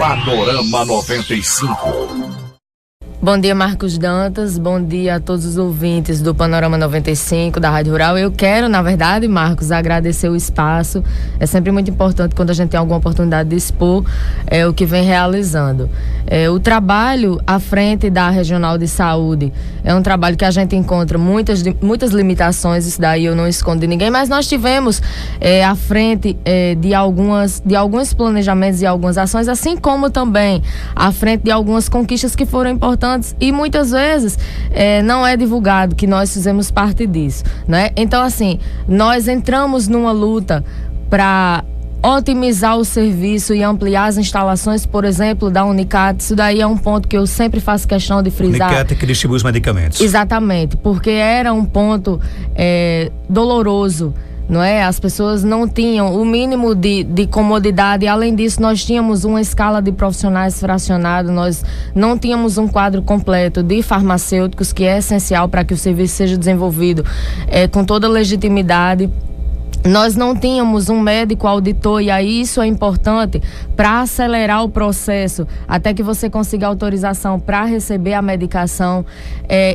Panorama 95. Bom dia, Marcos Dantas, bom dia a todos os ouvintes do Panorama 95 da Rádio Rural. Eu quero, na verdade, Marcos, agradecer o espaço. É sempre muito importante quando a gente tem alguma oportunidade de expor o que vem realizando. O trabalho à frente da Regional de Saúde é um trabalho que a gente encontra muitas limitações, isso daí eu não escondo de ninguém, mas nós tivemos à frente de alguns planejamentos e algumas ações, assim como também à frente de algumas conquistas que foram importantes e muitas vezes não é divulgado que nós fizemos parte disso, né? Então, assim, nós entramos numa luta para otimizar o serviço e ampliar as instalações, por exemplo, da Unicat. Isso daí é um ponto que eu sempre faço questão de frisar. Unicat é que distribui os medicamentos. Exatamente, porque era um ponto doloroso, não é? As pessoas não tinham o mínimo de comodidade. Além disso, nós tínhamos uma escala de profissionais fracionada, nós não tínhamos um quadro completo de farmacêuticos, que é essencial para que o serviço seja desenvolvido com toda legitimidade. Nós não tínhamos um médico auditor, e aí isso é importante para acelerar o processo até que você consiga autorização para receber a medicação.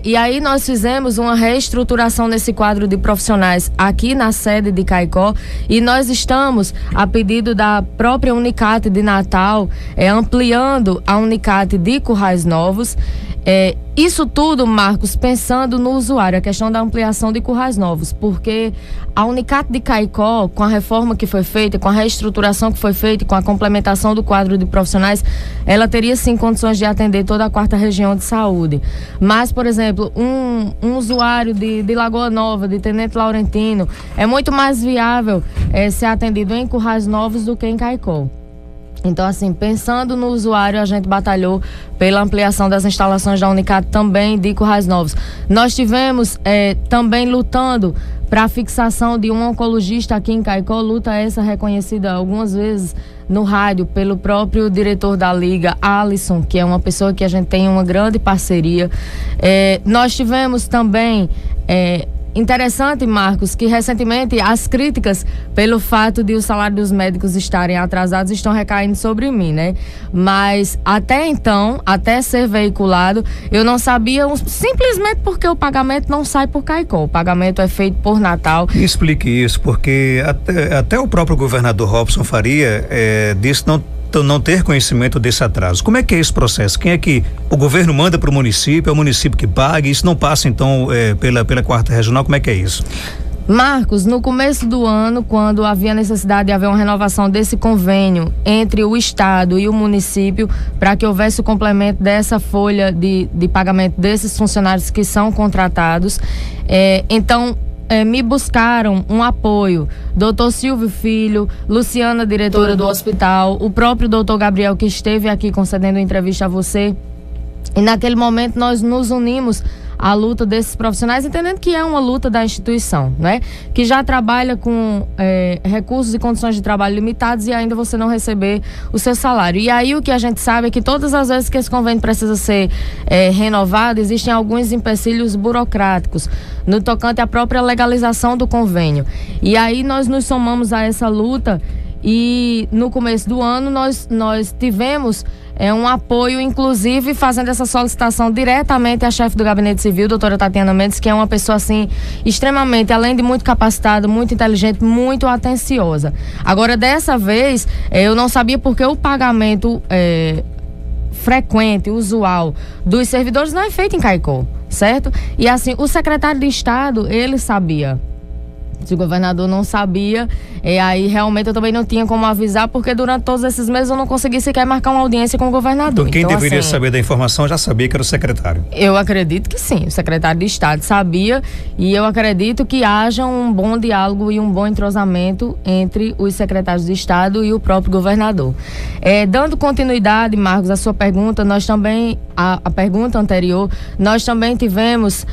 E aí nós fizemos uma reestruturação nesse quadro de profissionais aqui na sede de Caicó, e nós estamos, a pedido da própria Unicat de Natal, ampliando a Unicat de Currais Novos. Isso tudo, Marcos, pensando no usuário, a questão da ampliação de Currais Novos, porque a Unicat de Caicó, com a reforma que foi feita, com a reestruturação que foi feita, com a complementação do quadro de profissionais, ela teria sim condições de atender toda a 4ª região de saúde. Mas, por exemplo, um usuário de Lagoa Nova, de Tenente Laurentino, é muito mais viável ser atendido em Currais Novos do que em Caicó. Então, assim, pensando no usuário, a gente batalhou pela ampliação das instalações da Unicat também de Currais Novos. Nós tivemos também lutando para a fixação de um oncologista aqui em Caicó, luta essa reconhecida algumas vezes no rádio pelo próprio diretor da Liga, Alisson, que é uma pessoa que a gente tem uma grande parceria. Nós tivemos também... Interessante, Marcos, que recentemente as críticas pelo fato de o salário dos médicos estarem atrasados estão recaindo sobre mim, né? Mas até então, até ser veiculado, eu não sabia, simplesmente porque o pagamento não sai por Caicó, o pagamento é feito por Natal. Me explique isso, porque até o próprio governador Robson Faria disse não ter conhecimento desse atraso. Como é que é esse processo? Quem é que o governo manda para o município? É o município que paga? Isso não passa então pela 4ª regional? Como é que é isso? Marcos, no começo do ano, quando havia necessidade de haver uma renovação desse convênio entre o Estado e o município, para que houvesse o complemento dessa folha de pagamento desses funcionários que são contratados, então me buscaram um apoio, Dr. Silvio Filho, Luciana, diretora do hospital, o próprio Dr. Gabriel, que esteve aqui concedendo entrevista a você, e naquele momento nós nos unimos à luta desses profissionais, entendendo que é uma luta da instituição, né? Que já trabalha com recursos e condições de trabalho limitados e ainda você não receber o seu salário. E aí o que a gente sabe é que todas as vezes que esse convênio precisa ser renovado, existem alguns empecilhos burocráticos no tocante à própria legalização do convênio. E aí nós nos somamos a essa luta, e no começo do ano nós tivemos um apoio, inclusive fazendo essa solicitação diretamente à chefe do Gabinete Civil, doutora Tatiana Mendes, que é uma pessoa assim extremamente, além de muito capacitada, muito inteligente, muito atenciosa. Agora, dessa vez, eu não sabia porque o pagamento frequente, usual dos servidores não é feito em Caicó, certo? E assim, o secretário de Estado, ele sabia. Se o governador não sabia, aí realmente eu também não tinha como avisar, porque durante todos esses meses eu não consegui sequer marcar uma audiência com o governador. Então quem deveria saber da informação já sabia que era o secretário? Eu acredito que sim, o secretário de Estado sabia, e eu acredito que haja um bom diálogo e um bom entrosamento entre os secretários de Estado e o próprio governador. Dando continuidade, Marcos, à sua pergunta, nós também, a pergunta anterior, nós também tivemos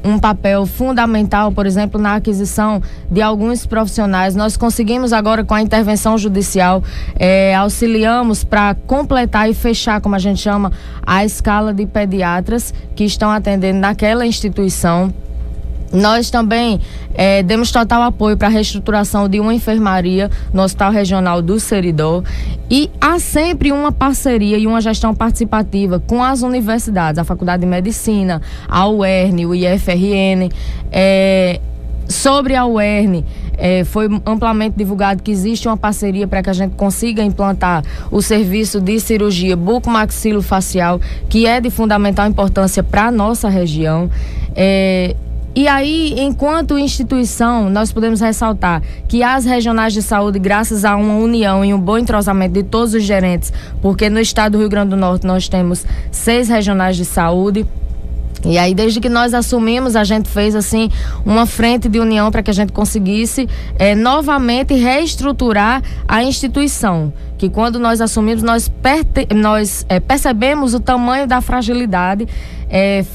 um papel fundamental, por exemplo, na aquisição de alguns profissionais. Nós conseguimos agora, com a intervenção judicial, auxiliamos para completar e fechar, como a gente chama, a escala de pediatras que estão atendendo naquela instituição. Nós também demos total apoio para a reestruturação de uma enfermaria no Hospital Regional do Seridó, e há sempre uma parceria e uma gestão participativa com as universidades, a Faculdade de Medicina, a UERN, o IFRN. Sobre a UERN, foi amplamente divulgado que existe uma parceria para que a gente consiga implantar o serviço de cirurgia bucomaxilofacial, que é de fundamental importância para a nossa região. E aí, enquanto instituição, nós podemos ressaltar que as regionais de saúde, graças a uma união e um bom entrosamento de todos os gerentes, porque no estado do Rio Grande do Norte nós temos 6 regionais de saúde. E aí, desde que nós assumimos, a gente fez assim uma frente de união para que a gente conseguisse novamente reestruturar a instituição. Que quando nós assumimos, nós percebemos o tamanho da fragilidade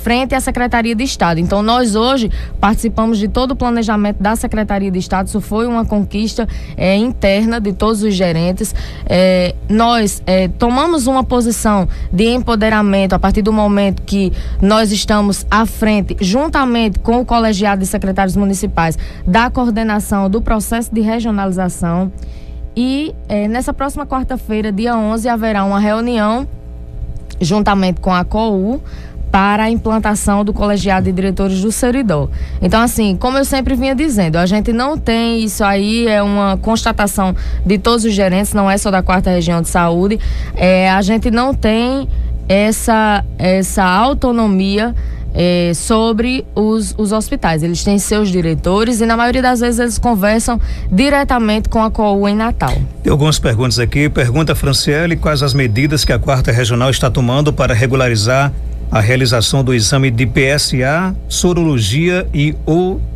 frente à Secretaria de Estado. Então, nós hoje participamos de todo o planejamento da Secretaria de Estado. Isso foi uma conquista interna de todos os gerentes. Nós tomamos uma posição de empoderamento a partir do momento que nós estamos à frente, juntamente com o colegiado de secretários municipais, da coordenação do processo de regionalização. E nessa próxima quarta-feira, dia 11, haverá uma reunião juntamente com a COU para a implantação do colegiado de diretores do Seridó. Então, assim, como eu sempre vinha dizendo, a gente não tem, isso aí é uma constatação de todos os gerentes, não é só da 4ª Região de Saúde, a gente não tem essa autonomia sobre os hospitais. Eles têm seus diretores e na maioria das vezes eles conversam diretamente com a COU em Natal. Tem algumas perguntas aqui. Pergunta Franciele: quais as medidas que a 4ª Regional está tomando para regularizar a realização do exame de PSA, sorologia e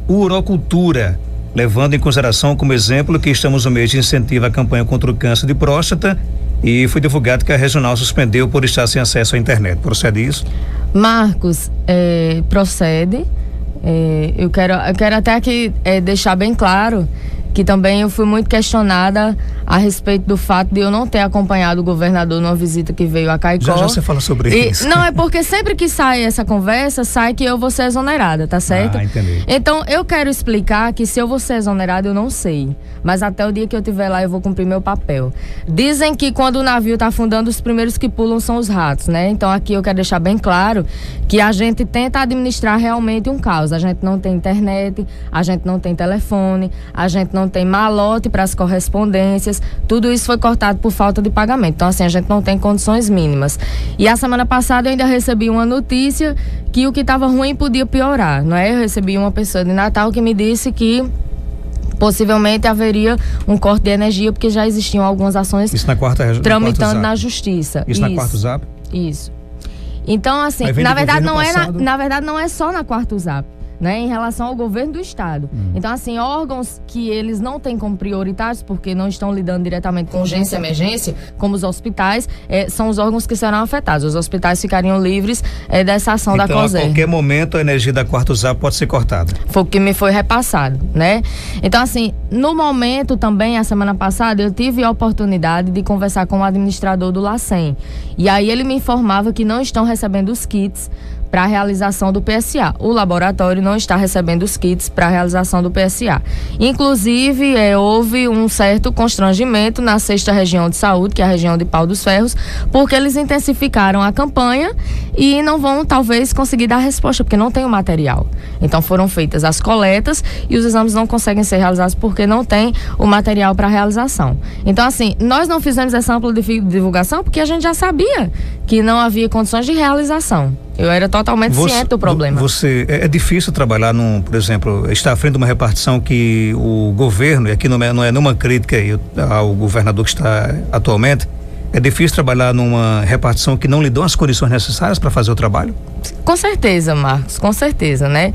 urocultura, levando em consideração como exemplo que estamos no mês de incentivo à campanha contra o câncer de próstata, e foi divulgado que a regional suspendeu por estar sem acesso à internet. Procede isso? Marcos, procede. Eu quero até aqui deixar bem claro que também eu fui muito questionada a respeito do fato de eu não ter acompanhado o governador numa visita que veio a Caicó. Já você fala sobre isso. Não, é porque sempre que sai essa conversa, sai que eu vou ser exonerada, tá certo? Entendi. Então, eu quero explicar que se eu vou ser exonerada, eu não sei. Mas até o dia que eu estiver lá, eu vou cumprir meu papel. Dizem que quando o navio está afundando, os primeiros que pulam são os ratos, né? Então, aqui eu quero deixar bem claro que a gente tenta administrar realmente um caos. A gente não tem internet, a gente não tem telefone, a gente não tem malote para as correspondências. Tudo isso foi cortado por falta de pagamento. Então, assim, a gente não tem condições mínimas. E a semana passada eu ainda recebi uma notícia que o que estava ruim podia piorar, não é? Eu recebi uma pessoa de Natal que me disse que possivelmente haveria um corte de energia, porque já existiam algumas ações tramitando na justiça. Isso na 4ª Zap? Isso. Então, assim, na verdade não é só na 4ª Zap, né, em relação ao governo do estado. Então, assim, órgãos que eles não têm como prioritários, porque não estão lidando diretamente com urgência e emergência, como os hospitais, são os órgãos que serão afetados. Os hospitais ficariam livres dessa ação da COSER. Então, a qualquer momento, a energia da 4ª Zap pode ser cortada. Foi o que me foi repassado, né? Então, assim, no momento também, a semana passada, eu tive a oportunidade de conversar com o administrador do LACEN. E aí ele me informava que não estão recebendo os kits para a realização do PSA. O laboratório não está recebendo os kits para a realização do PSA. Inclusive, houve um certo constrangimento na 6ª Região de Saúde, que é a região de Pau dos Ferros, porque eles intensificaram a campanha e não vão, talvez, conseguir dar resposta, porque não tem o material. Então, foram feitas as coletas e os exames não conseguem ser realizados porque não tem o material para realização. Então, assim, nós não fizemos essa ampla divulgação porque a gente já sabia que não havia condições de realização. Eu era totalmente ciente do problema. É difícil trabalhar por exemplo, estar à frente de uma repartição que o governo, e aqui não é nenhuma crítica ao governador que está atualmente, é difícil trabalhar numa repartição que não lhe dão as condições necessárias para fazer o trabalho? Com certeza, Marcos, com certeza, né?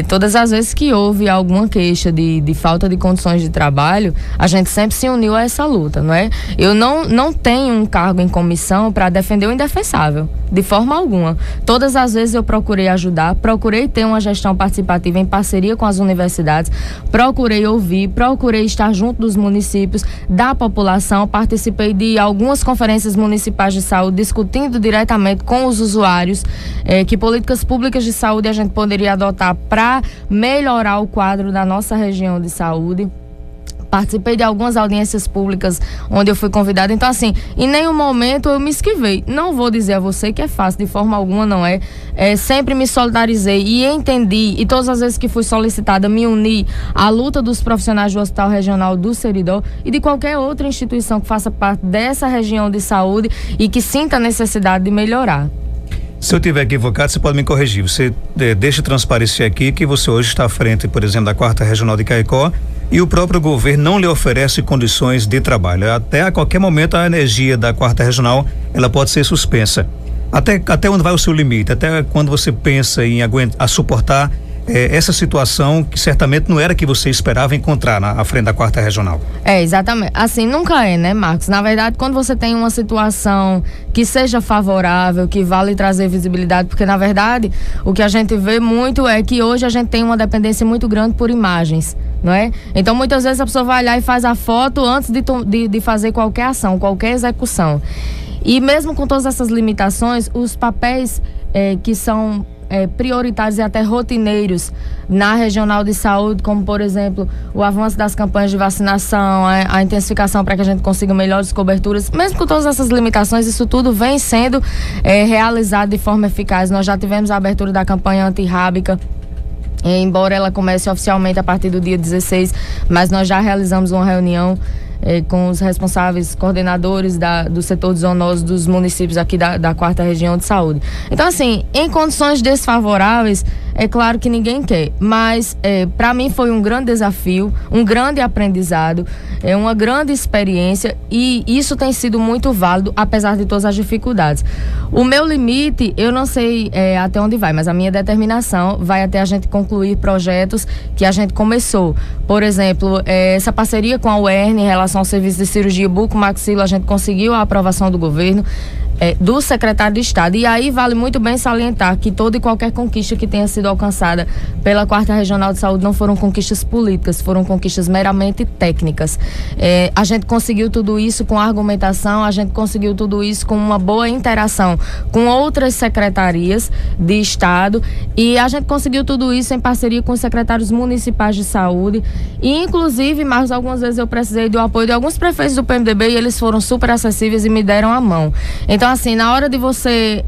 Todas as vezes que houve alguma queixa de falta de condições de trabalho, a gente sempre se uniu a essa luta, não é? Eu não tenho um cargo em comissão para defender o indefensável, de forma alguma. Todas as vezes eu procurei ajudar, procurei ter uma gestão participativa em parceria com as universidades, procurei ouvir, procurei estar junto dos municípios, da população, participei de algumas conferências municipais de saúde, discutindo diretamente com os usuários que políticas públicas de saúde a gente poderia adotar para melhorar o quadro da nossa região de saúde. Participei de algumas audiências públicas onde eu fui convidada. Então, assim, em nenhum momento eu me esquivei. Não vou dizer a você que é fácil, de forma alguma não é. Sempre me solidarizei e entendi, e todas as vezes que fui solicitada, me uni à luta dos profissionais do Hospital Regional do Seridó e de qualquer outra instituição que faça parte dessa região de saúde e que sinta a necessidade de melhorar. Se eu estiver equivocado, você pode me corrigir. Você deixa transparecer aqui que você hoje está à frente, por exemplo, da 4ª Regional de Caicó, e o próprio governo não lhe oferece condições de trabalho. Até a qualquer momento a energia da 4ª Regional, ela pode ser suspensa. Até onde vai o seu limite? Até quando você pensa em suportar essa situação que certamente não era que você esperava encontrar à frente da 4ª Regional? Exatamente. Assim, nunca é, né, Marcos? Na verdade, quando você tem uma situação que seja favorável, que vale trazer visibilidade, porque na verdade, o que a gente vê muito é que hoje a gente tem uma dependência muito grande por imagens, não é? Então, muitas vezes a pessoa vai lá e faz a foto antes de fazer qualquer ação, qualquer execução. E mesmo com todas essas limitações, os papéis que são prioritários e até rotineiros na regional de saúde, como por exemplo o avanço das campanhas de vacinação, a intensificação para que a gente consiga melhores coberturas, mesmo com todas essas limitações, isso tudo vem sendo realizado de forma eficaz. Nós já tivemos a abertura da campanha antirrábica, embora ela comece oficialmente a partir do dia 16, mas nós já realizamos uma reunião com os responsáveis coordenadores do setor de zoonose dos municípios aqui da 4ª Região de Saúde. Então, assim, em condições desfavoráveis, é claro que ninguém quer, mas para mim foi um grande desafio, um grande aprendizado, uma grande experiência, e isso tem sido muito válido, apesar de todas as dificuldades. O meu limite, eu não sei até onde vai, mas a minha determinação vai até a gente concluir projetos que a gente começou. Por exemplo, essa parceria com a UERN em relação ao serviço de cirurgia bucomaxilo, a gente conseguiu a aprovação do governo, do secretário de Estado. E aí vale muito bem salientar que toda e qualquer conquista que tenha sido alcançada pela 4ª Regional de Saúde não foram conquistas políticas, foram conquistas meramente técnicas. A gente conseguiu tudo isso com argumentação, a gente conseguiu tudo isso com uma boa interação com outras secretarias de Estado, e a gente conseguiu tudo isso em parceria com os secretários municipais de saúde, e inclusive, Marcos, algumas vezes eu precisei do apoio de alguns prefeitos do PMDB e eles foram super acessíveis e me deram a mão. Então, assim, na hora de você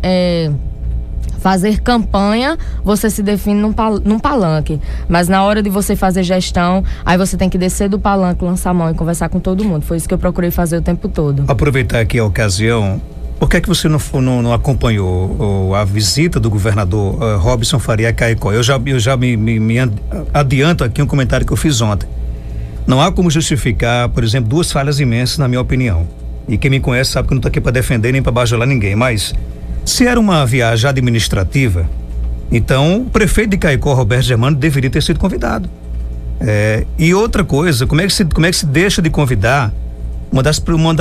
fazer campanha, você se define num palanque, mas na hora de você fazer gestão, aí você tem que descer do palanque, lançar a mão e conversar com todo mundo. Foi isso que eu procurei fazer o tempo todo. Aproveitar aqui a ocasião, por que é que você não acompanhou a visita do governador Robson Faria a Caicó? Eu já me adianto aqui um comentário que eu fiz ontem. Não há como justificar, por exemplo, 2 falhas imensas, na minha opinião. E quem me conhece sabe que eu não estou aqui para defender nem para bajular ninguém, mas se era uma viagem administrativa, então o prefeito de Caicó, Roberto Germano, deveria ter sido convidado. E outra coisa, como é que se deixa de convidar uma das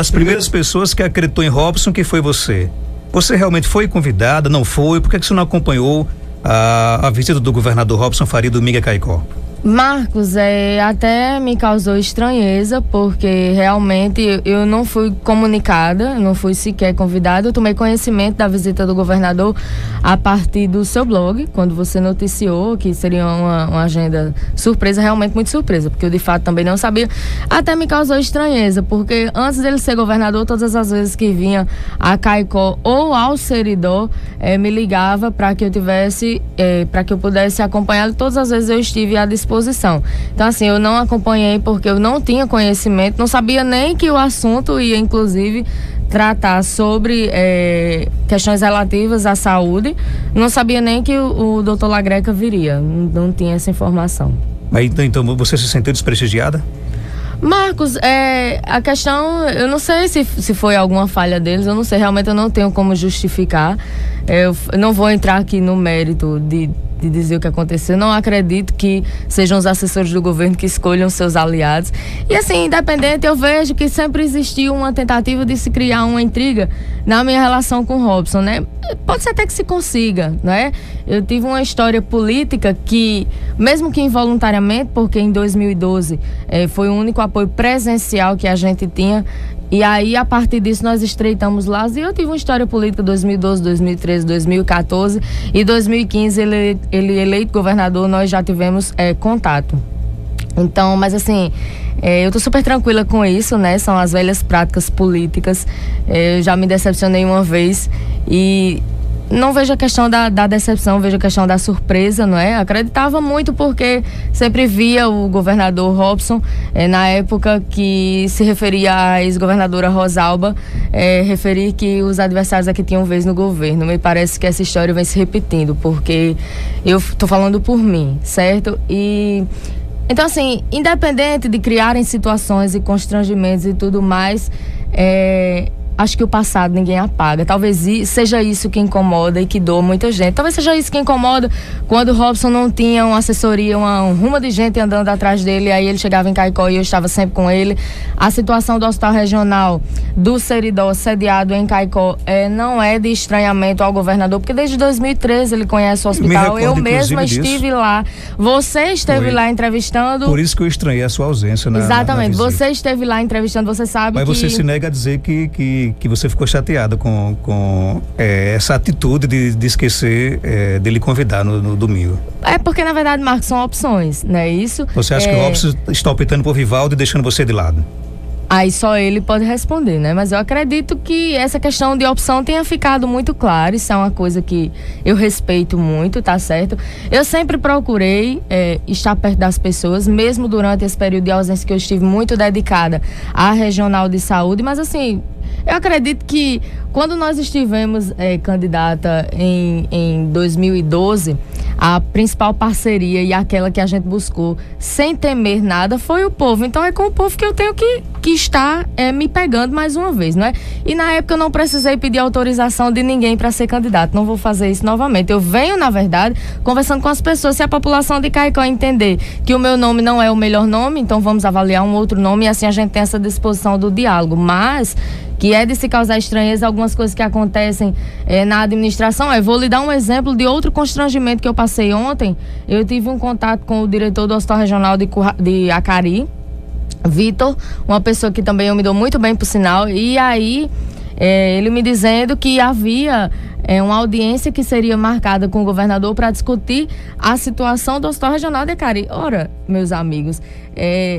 primeiras pessoas que acreditou em Robson, que foi você? Você realmente foi convidada, não foi? Por que você não acompanhou a visita do governador Robson Faria domingo a Caicó? Marcos, até me causou estranheza, porque realmente eu não fui comunicada, não fui sequer convidada. Eu tomei conhecimento da visita do governador a partir do seu blog, quando você noticiou que seria uma agenda surpresa, realmente muito surpresa, porque eu de fato também não sabia. Até me causou estranheza, porque antes dele ser governador, todas as vezes que vinha a Caicó ou ao Seridó, me ligava para que eu tivesse, para que eu pudesse acompanhá-lo. Todas as vezes eu estive à disposição. Então, assim, eu não acompanhei porque eu não tinha conhecimento, não sabia nem que o assunto ia, inclusive, tratar sobre questões relativas à saúde. Não sabia nem que o doutor Lagreca viria, não tinha essa informação. Mas então você se sentiu desprestigiada? Marcos, a questão, eu não sei se foi alguma falha deles, eu não sei, realmente eu não tenho como justificar. Eu não vou entrar aqui no mérito de dizer o que aconteceu. Não acredito que sejam os assessores do governo que escolham seus aliados. E assim, independente, eu vejo que sempre existiu uma tentativa de se criar uma intriga na minha relação com o Robson, né? Pode ser até que se consiga, né? Eu tive uma história política que, mesmo que involuntariamente, porque em 2012 foi o único apoio presencial que a gente tinha, E aí, a partir disso, nós estreitamos laços. E eu tive uma história política 2012, 2013, 2014. E 2015, ele eleito governador, nós já tivemos contato. Então, mas assim, eu tô super tranquila com isso, né? São as velhas práticas políticas. Eu já me decepcionei uma vez e não vejo a questão da decepção, vejo a questão da surpresa, não é? Acreditava muito porque sempre via o governador Robson, na época que se referia à ex-governadora Rosalba, referir que os adversários aqui tinham vez no governo. Me parece que essa história vem se repetindo, porque eu tô falando por mim, certo? Então, assim, independente de criarem situações e constrangimentos e tudo mais, acho que o passado ninguém apaga. Talvez seja isso que incomoda e que doa muita gente. Talvez seja isso que incomoda quando o Robson não tinha uma assessoria, um rumo de gente andando atrás dele, aí ele chegava em Caicó e eu estava sempre com ele. A situação do Hospital Regional do Seridó, sediado em Caicó, não é de estranhamento ao governador, porque desde 2013 ele conhece o hospital. Eu mesma estive lá. Você esteve lá entrevistando. Por isso que eu estranhei a sua ausência Exatamente. na você esteve lá entrevistando, você sabe Mas que... você se nega a dizer que você ficou chateada com essa atitude de esquecer dele convidar no domingo. É porque, na verdade, Marcos, são opções, não é isso? Você acha que o Robson está optando por Vivaldo e deixando você de lado? Aí só ele pode responder, né? Mas eu acredito que essa questão de opção tenha ficado muito clara. Isso é uma coisa que eu respeito muito, tá certo? Eu sempre procurei estar perto das pessoas, mesmo durante esse período de ausência que eu estive muito dedicada à regional de saúde, mas assim, eu acredito que quando nós estivemos candidata em 2012, a principal parceria e aquela que a gente buscou sem temer nada foi o povo. Então é com o povo que eu tenho que estar me pegando mais uma vez, não é? E na época eu não precisei pedir autorização de ninguém para ser candidato. Não vou fazer isso novamente. Eu venho, na verdade, conversando com as pessoas. Se a população de Caicó entender que o meu nome não é o melhor nome, então vamos avaliar um outro nome e assim a gente tem essa disposição do diálogo. Mas que é de se causar estranheza algumas coisas que acontecem na administração. Vou lhe dar um exemplo de outro constrangimento que eu passei ontem. Eu tive um contato com o diretor do Hospital Regional de Acari, Vitor, uma pessoa que também eu me dou muito bem, por sinal, e aí ele me dizendo que havia uma audiência que seria marcada com o governador para discutir a situação do Hospital Regional de Acari. Ora, meus amigos,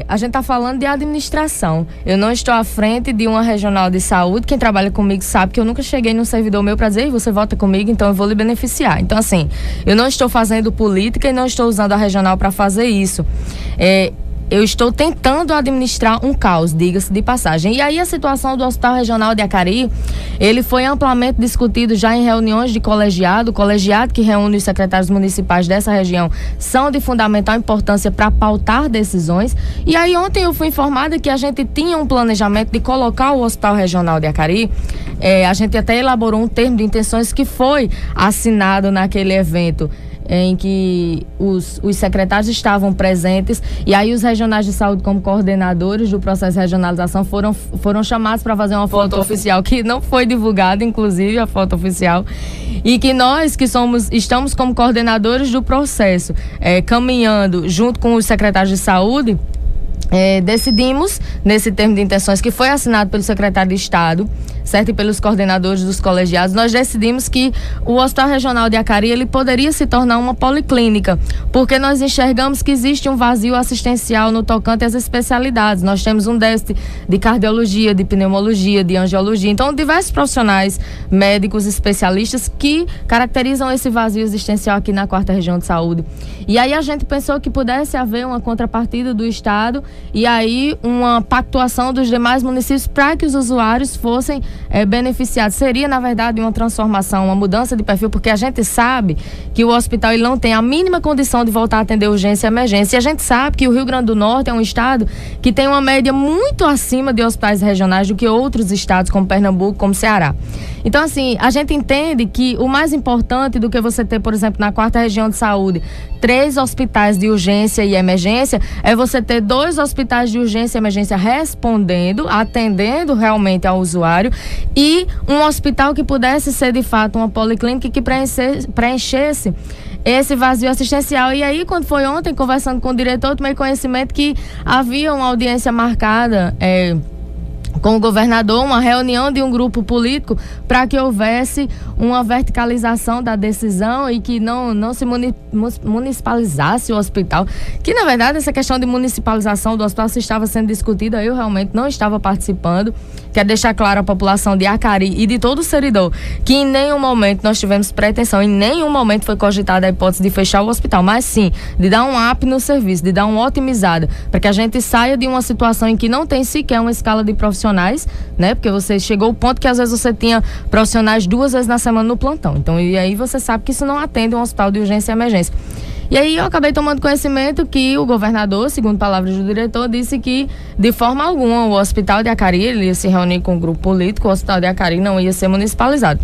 a gente está falando de administração. Eu não estou à frente de uma regional de saúde. Quem trabalha comigo sabe que eu nunca cheguei num servidor meu para dizer: você vota comigo, então eu vou lhe beneficiar. Então, assim, eu não estou fazendo política e não estou usando a regional para fazer isso. Eu estou tentando administrar um caos, diga-se de passagem. E aí a situação do Hospital Regional de Acari, ele foi amplamente discutido já em reuniões de colegiado. O colegiado que reúne os secretários municipais dessa região são de fundamental importância para pautar decisões. E aí ontem eu fui informada que a gente tinha um planejamento de colocar o Hospital Regional de Acari. A gente até elaborou um termo de intenções que foi assinado naquele evento, em que os secretários estavam presentes, e aí os regionais de saúde, como coordenadores do processo de regionalização, foram chamados para fazer uma foto oficial, que não foi divulgada, inclusive, a foto oficial, e que nós que estamos como coordenadores do processo, caminhando junto com os secretários de saúde, decidimos, nesse termo de intenções que foi assinado pelo secretário de Estado, certo? E pelos coordenadores dos colegiados, nós decidimos que o Hospital Regional de Acari, ele poderia se tornar uma policlínica, porque nós enxergamos que existe um vazio assistencial no tocante às especialidades. Nós temos um déficit de cardiologia, de pneumologia, de angiologia, então diversos profissionais médicos especialistas que caracterizam esse vazio existencial aqui na 4ª Região de Saúde. E aí a gente pensou que pudesse haver uma contrapartida do Estado e aí uma pactuação dos demais municípios para que os usuários fossem beneficiados. Seria, na verdade, uma transformação, uma mudança de perfil, porque a gente sabe que o hospital ele não tem a mínima condição de voltar a atender urgência e emergência. E a gente sabe que o Rio Grande do Norte é um estado que tem uma média muito acima de hospitais regionais do que outros estados, como Pernambuco, como Ceará. Então, assim, a gente entende que o mais importante do que você ter, por exemplo, na 4ª Região de Saúde, 3 hospitais de urgência e emergência, é você ter 2 hospitais de urgência e emergência atendendo realmente ao usuário, e um hospital que pudesse ser de fato uma policlínica que preenchesse esse vazio assistencial. E aí, quando foi ontem, conversando com o diretor, eu tomei conhecimento que havia uma audiência marcada com o governador, uma reunião de um grupo político para que houvesse uma verticalização da decisão e que não se municipalizasse o hospital. Que, na verdade, essa questão de municipalização do hospital, se estava sendo discutida, eu realmente não estava participando. Quero deixar claro à população de Acari e de todo o Seridó que em nenhum momento nós tivemos pretensão, em nenhum momento foi cogitada a hipótese de fechar o hospital, mas sim de dar um up no serviço, de dar uma otimizada, para que a gente saia de uma situação em que não tem sequer uma escala de profissionais, né? Porque você chegou ao ponto que às vezes você tinha profissionais 2 vezes na semana no plantão. Então, e aí você sabe que isso não atende um hospital de urgência e emergência. E aí eu acabei tomando conhecimento que o governador, segundo palavras do diretor, disse que de forma alguma o hospital de Acari, ele ia se reunir com um grupo político, o hospital de Acari não ia ser municipalizado.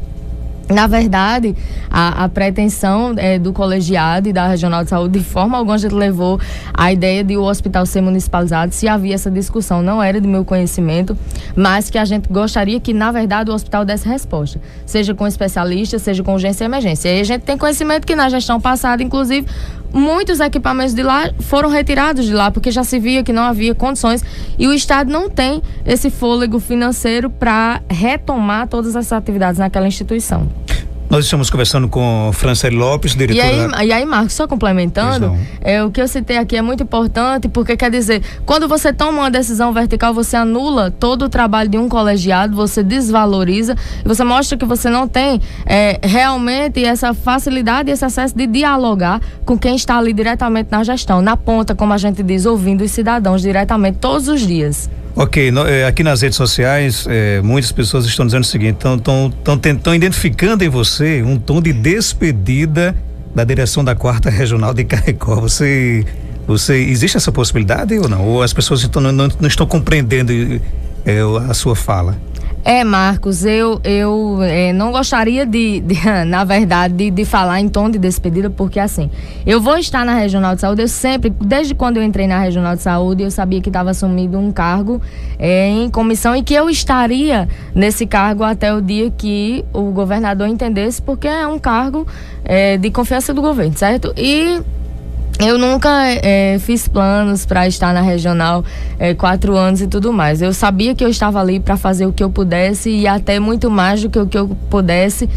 Na verdade, a pretensão do colegiado e da Regional de Saúde, de forma alguma a gente levou a ideia de o hospital ser municipalizado. Se havia essa discussão, não era de meu conhecimento, mas que a gente gostaria que, na verdade, o hospital desse resposta, seja com especialistas, seja com urgência e emergência. E aí a gente tem conhecimento que na gestão passada, inclusive, muitos equipamentos de lá foram retirados de lá, porque já se via que não havia condições e o Estado não tem esse fôlego financeiro para retomar todas essas atividades naquela instituição. Nós estamos conversando com Franciele Lopes, diretora... E aí, Marcos, só complementando, o que eu citei aqui é muito importante, porque quer dizer, quando você toma uma decisão vertical, você anula todo o trabalho de um colegiado, você desvaloriza, e você mostra que você não tem realmente essa facilidade e esse acesso de dialogar com quem está ali diretamente na gestão, na ponta, como a gente diz, ouvindo os cidadãos diretamente todos os dias. Ok, aqui nas redes sociais, muitas pessoas estão dizendo o seguinte, estão identificando em você um tom de despedida da direção da 4ª Regional de Caicó. Existe essa possibilidade ou não? Ou as pessoas não estão compreendendo a sua fala? Marcos, eu não gostaria na verdade, de falar em tom de despedida, porque assim, eu vou estar na Regional de Saúde, eu sempre, desde quando eu entrei na Regional de Saúde, eu sabia que estava assumindo um cargo em comissão e que eu estaria nesse cargo até o dia que o governador entendesse, porque é um cargo de confiança do governo, certo? E eu nunca fiz planos para estar na regional 4 anos e tudo mais. Eu sabia que eu estava ali para fazer o que eu pudesse e até muito mais do que o que eu pudesse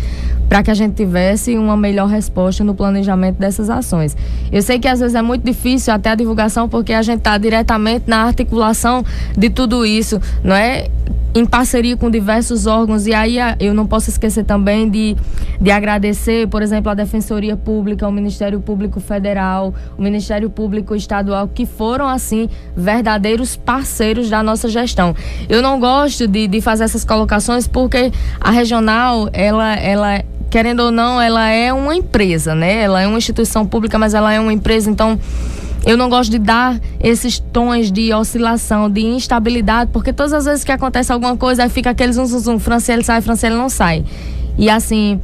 para que a gente tivesse uma melhor resposta no planejamento dessas ações. Eu sei que às vezes é muito difícil até a divulgação porque a gente está diretamente na articulação de tudo isso, não é? Em parceria com diversos órgãos, e aí eu não posso esquecer também de agradecer, por exemplo, a Defensoria Pública, o Ministério Público Federal, o Ministério Público Estadual, que foram, assim, verdadeiros parceiros da nossa gestão. Eu não gosto de fazer essas colocações porque a regional, ela querendo ou não, ela é uma empresa, né? Ela é uma instituição pública, mas ela é uma empresa, então eu não gosto de dar esses tons de oscilação, de instabilidade, porque todas as vezes que acontece alguma coisa, aí fica aquele zum, Franciele sai, Franciele não sai. E assim,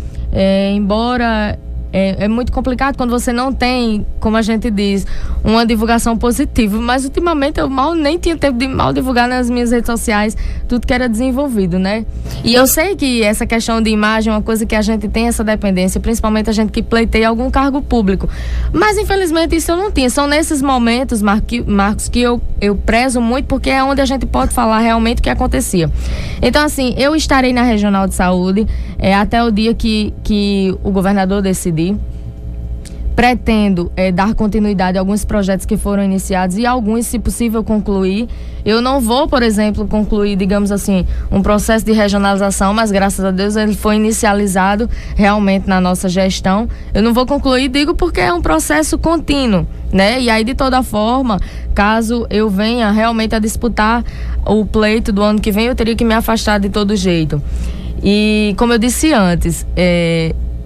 embora é muito complicado quando você não tem, como a gente diz, uma divulgação positiva, mas ultimamente eu nem tinha tempo de divulgar nas minhas redes sociais tudo que era desenvolvido, né? E eu sei que essa questão de imagem é uma coisa que a gente tem essa dependência, principalmente a gente que pleiteia algum cargo público, mas infelizmente isso eu não tinha. São nesses momentos, Marcos, que eu prezo muito, porque é onde a gente pode falar realmente o que acontecia. Então assim, eu estarei na Regional de Saúde até o dia que o governador decidir. Pretendo dar continuidade a alguns projetos que foram iniciados e alguns, se possível, concluir. Eu não vou, por exemplo, concluir, digamos assim, um processo de regionalização, mas graças a Deus ele foi inicializado realmente na nossa gestão. Eu não vou concluir, digo, porque é um processo contínuo, né? E aí, de toda forma, caso eu venha realmente a disputar o pleito do ano que vem, eu teria que me afastar de todo jeito. E, como eu disse antes,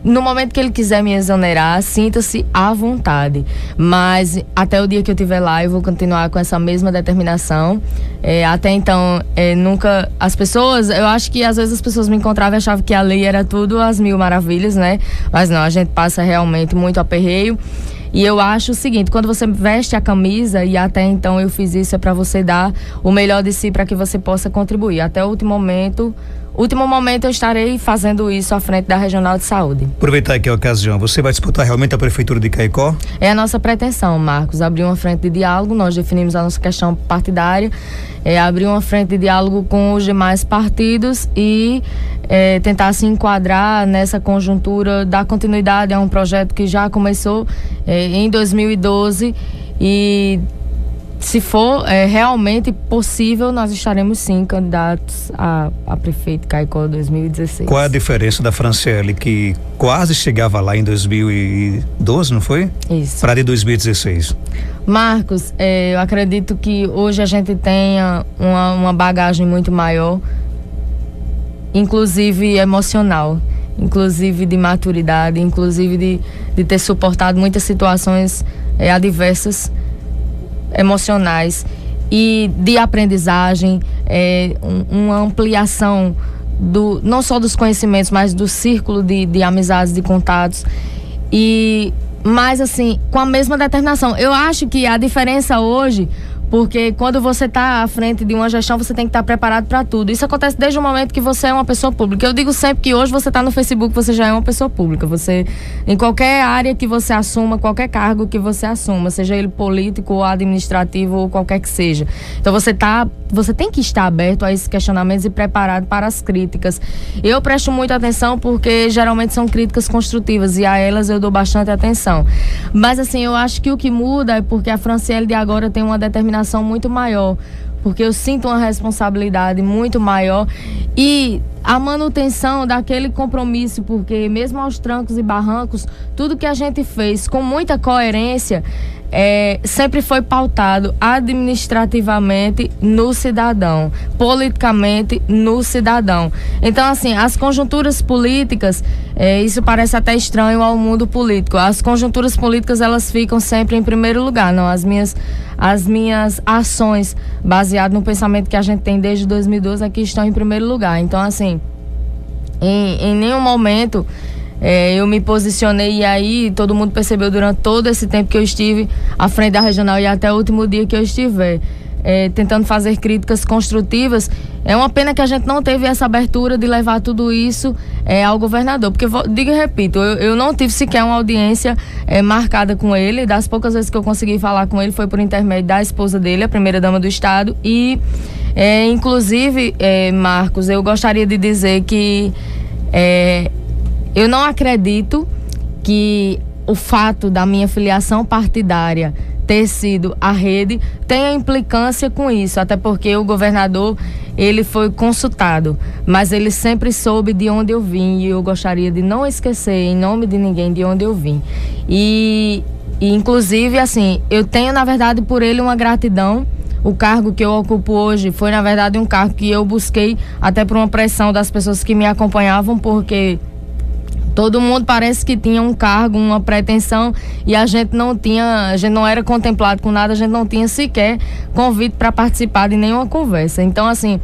no momento que ele quiser me exonerar, sinta-se à vontade. Mas até o dia que eu estiver lá, eu vou continuar com essa mesma determinação. Até então, nunca... As pessoas... Eu acho que às vezes as pessoas me encontravam e achavam que a lei era tudo às mil maravilhas, né? Mas não, a gente passa realmente muito aperreio. E eu acho o seguinte, quando você veste a camisa, e até então eu fiz isso, é para você dar o melhor de si para que você possa contribuir. Até o último momento, último momento eu estarei fazendo isso à frente da Regional de Saúde. Aproveitar aqui a ocasião, você vai disputar realmente a Prefeitura de Caicó? É a nossa pretensão, Marcos, abrir uma frente de diálogo. Nós definimos a nossa questão partidária, abrir uma frente de diálogo com os demais partidos e tentar se enquadrar nessa conjuntura da continuidade. É um projeto que já começou em 2012 e, se for realmente possível, nós estaremos sim candidatos a prefeito Caicó 2016. Qual é a diferença da Franciele, que quase chegava lá em 2012, não foi? Isso. Para de 2016. Marcos, eu acredito que hoje a gente tenha uma bagagem muito maior, inclusive emocional, inclusive de maturidade, inclusive de ter suportado muitas situações adversas, emocionais e de aprendizagem, uma ampliação não só dos conhecimentos, mas do círculo de amizades, de contatos, mas assim, com a mesma determinação. Eu acho que a diferença hoje, porque quando você está à frente de uma gestão, você tem que estar preparado para tudo. Isso acontece desde o momento que você é uma pessoa pública. Eu digo sempre que hoje você está no Facebook, você já é uma pessoa pública. Você, em qualquer área que você assuma, qualquer cargo que você assuma, seja ele político ou administrativo ou qualquer que seja. Então você tem que estar aberto a esses questionamentos e preparado para as críticas. Eu presto muita atenção porque geralmente são críticas construtivas e a elas eu dou bastante atenção. Mas assim, eu acho que o que muda é porque a Franciele de agora tem uma determinação muito maior, porque eu sinto uma responsabilidade muito maior e a manutenção daquele compromisso, porque mesmo aos trancos e barrancos, tudo que a gente fez com muita coerência sempre foi pautado administrativamente no cidadão, politicamente no cidadão. Então, assim, as conjunturas políticas, isso parece até estranho ao mundo político. As conjunturas políticas, elas ficam sempre em primeiro lugar, não? As minhas ações, baseadas no pensamento que a gente tem desde 2012, aqui estão em primeiro lugar. Então, assim, em nenhum momento eu me posicionei, e aí todo mundo percebeu durante todo esse tempo que eu estive à frente da regional e até o último dia que eu estiver, tentando fazer críticas construtivas. É uma pena que a gente não teve essa abertura de levar tudo isso ao governador, porque digo e repito, eu não tive sequer uma audiência marcada com ele. Das poucas vezes que eu consegui falar com ele foi por intermédio da esposa dele, a primeira-dama do estado, e inclusive, Marcos, eu gostaria de dizer que eu não acredito que o fato da minha filiação partidária ter sido a rede tenha implicância com isso, até porque o governador, ele foi consultado, mas ele sempre soube de onde eu vim, e eu gostaria de não esquecer, em nome de ninguém, de onde eu vim. E inclusive, assim, eu tenho, na verdade, por ele uma gratidão. O cargo que eu ocupo hoje foi, na verdade, um cargo que eu busquei até por uma pressão das pessoas que me acompanhavam, porque todo mundo parece que tinha um cargo, uma pretensão, e a gente não era contemplado com nada, a gente não tinha sequer convite para participar de nenhuma conversa. Então, assim,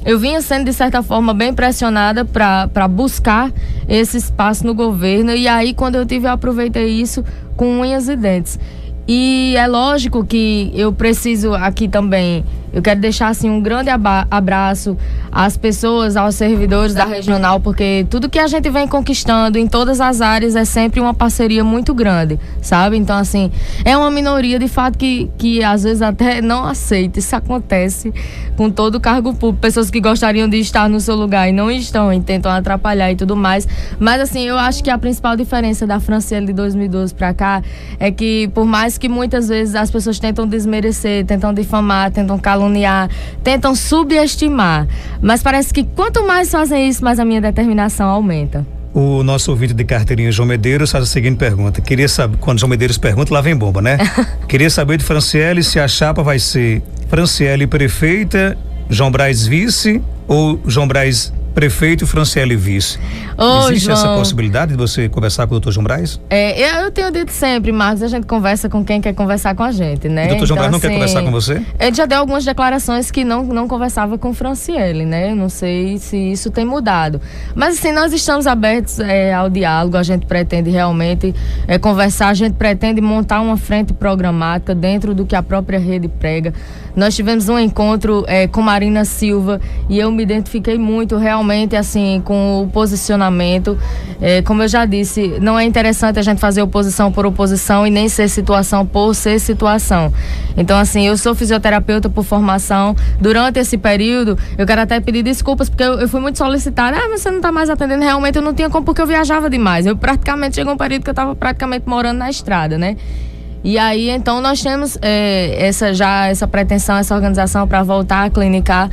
eu vinha sendo, de certa forma, bem pressionada para buscar esse espaço no governo, e aí, quando eu aproveitei isso com unhas e dentes. E é lógico que eu preciso aqui também, eu quero deixar assim um grande abraço às pessoas, aos servidores da regional, porque tudo que a gente vem conquistando em todas as áreas é sempre uma parceria muito grande, sabe? Então, assim, é uma minoria de fato que às vezes até não aceita. Isso acontece com todo o cargo público, pessoas que gostariam de estar no seu lugar e não estão, e tentam atrapalhar e tudo mais. Mas, assim, eu acho que a principal diferença da Franciele de 2012 para cá é que, por mais que muitas vezes as pessoas tentam desmerecer, tentam difamar, tentam caluniar, tentam subestimar, mas parece que quanto mais fazem isso, mais a minha determinação aumenta. O nosso ouvinte de carteirinha, João Medeiros, faz a seguinte pergunta. Queria saber, quando João Medeiros pergunta, lá vem bomba, né? Queria saber de Franciele se a chapa vai ser Franciele prefeita, João Braz vice, ou João Braz prefeito e Franciele vice. Existe João, essa possibilidade de você conversar com o doutor João Braz? Eu tenho dito sempre, Marcos, a gente conversa com quem quer conversar com a gente, né? O doutor João Braz não quer conversar com você? Ele já deu algumas declarações que não conversava com Franciele, né? Não sei se isso tem mudado. Mas, assim, nós estamos abertos ao diálogo, a gente pretende realmente conversar, a gente pretende montar uma frente programática dentro do que a própria rede prega. Nós tivemos um encontro com Marina Silva e eu me identifiquei muito realmente assim com o posicionamento. Como eu já disse, não é interessante a gente fazer oposição por oposição e nem ser situação por ser situação. Então assim, eu sou fisioterapeuta por formação. Durante esse período, eu quero até pedir desculpas porque eu fui muito solicitada. Mas você não está mais atendendo. Realmente eu não tinha como, porque eu viajava demais. Eu praticamente chegou um período que eu estava praticamente morando na estrada, né? E aí, então, nós temos essa pretensão, essa organização para voltar a clinicar.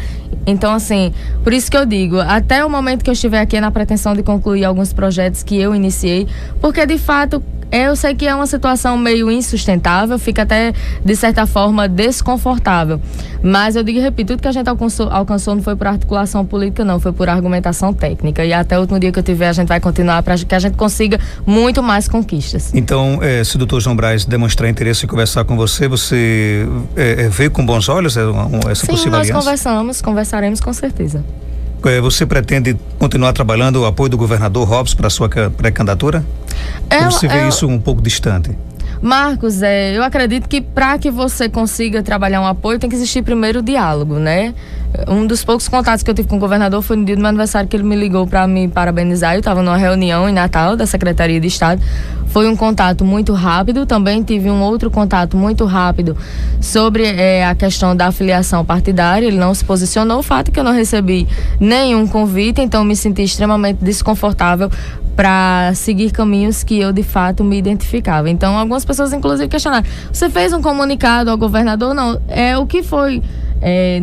Então, assim, por isso que eu digo, até o momento que eu estiver aqui é na pretensão de concluir alguns projetos que eu iniciei, porque, de fato, eu sei que é uma situação meio insustentável, fica até, de certa forma, desconfortável. Mas eu digo e repito, tudo que a gente alcançou não foi por articulação política, não, foi por argumentação técnica. E até o último dia que eu tiver, a gente vai continuar para que a gente consiga muito mais conquistas. Então, se o doutor João Braz demonstrar interesse em conversar com você, você vê com bons olhos essa possível aliança? Sim, nós conversaremos com certeza. Você pretende continuar trabalhando o apoio do governador Robson para a sua pré-candidatura? Ou você vê isso um pouco distante? Marcos, eu acredito que para que você consiga trabalhar um apoio tem que existir primeiro o diálogo, né? Um dos poucos contatos que eu tive com o governador foi no dia do meu aniversário que ele me ligou para me parabenizar. Eu estava numa reunião em Natal da Secretaria de Estado. Foi um contato muito rápido. Também tive um outro contato muito rápido sobre a questão da filiação partidária. Ele não se posicionou. O fato é que eu não recebi nenhum convite, então me senti extremamente desconfortável para seguir caminhos que eu de fato me identificava. Então algumas pessoas inclusive questionaram: você fez um comunicado ao governador? Não, o que foi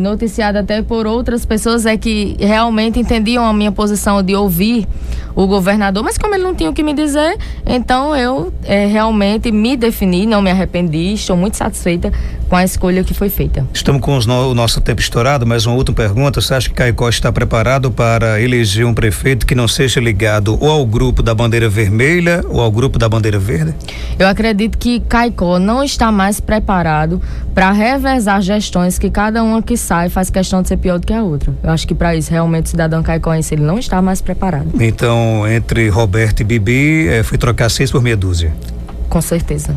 noticiado até por outras pessoas é que realmente entendiam a minha posição de ouvir o governador, mas como ele não tinha o que me dizer, então eu realmente me defini, não me arrependi, estou muito satisfeita com a escolha que foi feita. Estamos com o nosso tempo estourado, mas uma última pergunta: você acha que Caicó está preparado para eleger um prefeito que não seja ligado ou ao grupo da bandeira vermelha ou ao grupo da bandeira verde? Eu acredito que Caicó não está mais preparado para revezar gestões que cada uma que sai faz questão de ser pior do que a outra. Eu acho que para isso realmente o cidadão caicoense ele não está mais preparado. Então, entre Roberto e Bibi, foi trocar 6 por meia dúzia? Com certeza.